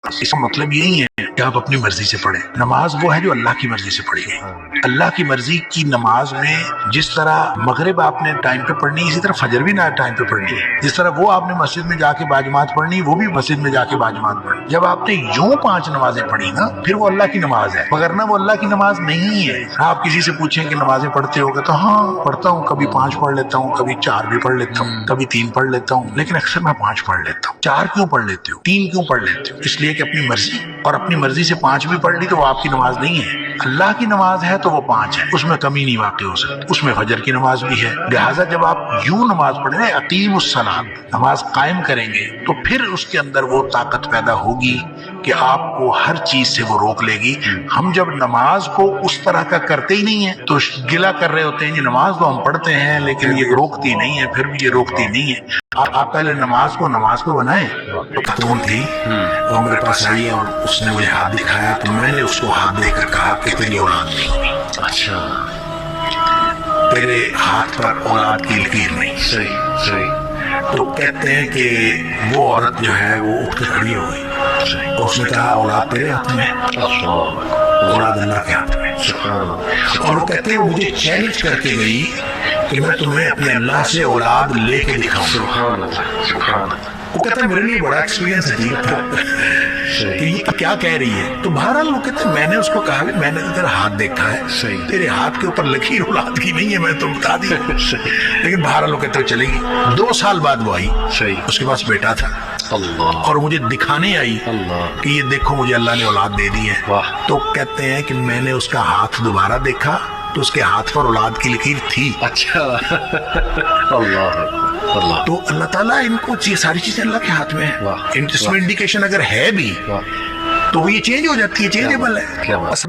اس کا مطلب یہی ہے کہ آپ اپنی مرضی سے پڑھیں. نماز وہ ہے جو اللہ کی مرضی سے پڑھی گئی. اللہ کی مرضی کی نماز میں جس طرح مغرب آپ نے ٹائم پہ پڑھنی ہے، اسی طرح فجر بھی نہ ٹائم پہ پڑھنی ہے. جس طرح وہ آپ نے مسجد میں جا کے باجماعت پڑھنی، وہ بھی مسجد میں جا کے باجماعت پڑھنی. جب آپ نے یوں 5 نمازیں پڑھی نا، پھر وہ اللہ کی نماز ہے، مگر نہ وہ اللہ کی نماز نہیں ہے. آپ کسی سے پوچھیں کہ نمازیں پڑھتے ہو گے تو ہاں پڑھتا ہوں، کبھی 5 پڑھ لیتا ہوں، کبھی 4 بھی پڑھ لیتا ہوں، کبھی 3 پڑھ لیتا ہوں، لیکن اکثر میں 5 پڑھ لیتا ہوں. 4 کیوں پڑھ لیتے ہو؟ 3 کیوں پڑھ لیتے ہو؟ اس لیے کہ اپنی مرضی، اور اپنی مرضی سے 5 بھی پڑھ لی تو وہ آپ کی نماز نہیں ہے. اللہ کی نماز ہے تو وہ 5 ہے، اس میں کمی نہیں واقع ہو سکتی. اس میں فجر کی نماز بھی ہے. لہٰذا جب آپ یوں نماز پڑھیں گے، اقیم الصلاۃ، نماز قائم کریں گے، تو پھر اس کے اندر وہ طاقت پیدا ہوگی کہ آپ کو ہر چیز سے وہ روک لے گی. ہم جب نماز کو اس طرح کا کرتے ہی نہیں ہیں تو گلا کر رہے ہوتے ہیں کہ نماز تو ہم پڑھتے ہیں لیکن یہ روکتی نہیں ہے، پھر بھی یہ روکتی نہیں ہے. آپ پہلے نماز کو بنائیں. تو خاتون تھی، وہ میرے پاس آئی اور اس نے مجھے ہاتھ دکھایا، تو میں نے اس کو ہاتھ دے کر کہا کہ تیری اولاد نہیں. اچھا، تیرے ہاتھ پر اولاد کی لکیر نہیں. صحیح. تو کہتے ہیں کہ وہ عورت جو ہے وہ اٹھ کے کھڑی ہو گئی. اور اس نے کہا اولاد تیرے ہاتھ میں، اولاد اللہ کے ہاتھ میں. اور وہ کہتے ہیں وہ مجھے چیلنج کر کے گئی کہ میں تمہیں اپنے اللہ سے اولاد لے کے دکھاؤں. سبحان اللہ، سبحان اللہ. وہ کہتا ہے میرے لیے بڑا ایکسپیرینس عجیب تھا کہ یہ کیا کہہ رہی ہے. تو بہرحال وہ کہتے ہیں میں نے اس کو کہا کہ میں نے تو تیرا ہاتھ دیکھا ہے، صحیح. تیرے ہاتھ کے اوپر لکیر اولاد کی نہیں ہے، میں تو بتا دی. لیکن بہرحال وہ کہتے ہیں چلے گی. 2 سال بعد وہ آئی، صحیح. اس کے پاس بیٹا تھا، اللہ، اور مجھے دکھانے آئی اللہ. کہ یہ دیکھو مجھے اللہ نے اولاد دے دی ہے. واہ. تو کہتے ہیں کہ میں نے اس کا ہاتھ دوبارہ دیکھا تو اس کے ہاتھ پر اولاد کی لکیر تھی. اچھا. اللہ، اللہ. تو اللہ تعالیٰ ان کو ساری چیزیں اللہ کے ہاتھ میں ہے. واہ. اس میں انڈیکیشن اگر ہے بھی واہ. تو وہ یہ چینج ہو جاتی ہے، چینجیبل ہے. کیا بات. اصل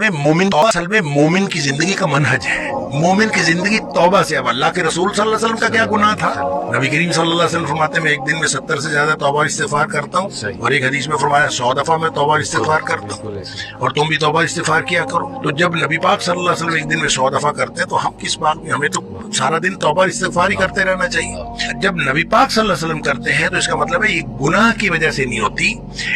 میں مومن کی زندگی کا منہج ہے. مومن کی زندگی توبہ سے. اب اللہ کے رسول صلی اللہ علیہ وسلم کا کیا گناہ تھا؟ نبی کریم صلی اللہ علیہ وسلم فرماتے ہیں میں ایک دن میں 70 سے زیادہ توبہ استغفار کرتا ہوں، صحیح. اور ایک حدیث میں فرمایا 100 دفعہ میں توبہ استغفار کرتا ہوں، اور تم بھی توبہ استغفار کیا کرو. تو جب نبی پاک صلی اللہ علیہ وسلم ایک دن میں 100 دفعہ کرتے ہیں تو ہم کس بات میں، ہمیں تو سارا دن توبہ استغفار ہی کرتے رہنا چاہیے. جب نبی پاک صلی اللہ علیہ وسلم کرتے ہیں تو اس کا مطلب ہے یہ گناہ کی وجہ سے نہیں ہوتی.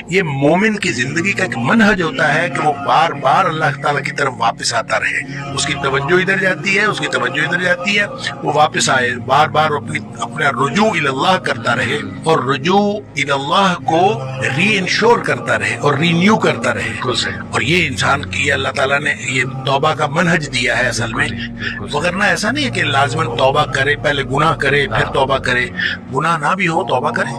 یہ مومن کی زندگی کا ایک منہج ہوتا ہے کہ وہ بار بار اللہ تعالیٰ کی طرف واپس آتا رہے. اس کی توجہ ادھر جاتی ہے، اس کی توجہ ادھر جاتی ہے، وہ واپس آئے، بار بار اپنا رجوع اللہ کرتا رہے، اور رجوع اللہ کو ری انشور کرتا رہے اور رینیو کرتا رہے. اور یہ انسان کی اللہ تعالیٰ نے یہ توبہ کا منہج دیا ہے اصل میں. وگرنہ ایسا نہیں ہے کہ لازماً توبہ کرے، پہلے گناہ کرے پھر توبہ کرے. گناہ نہ بھی ہو توبہ کرے.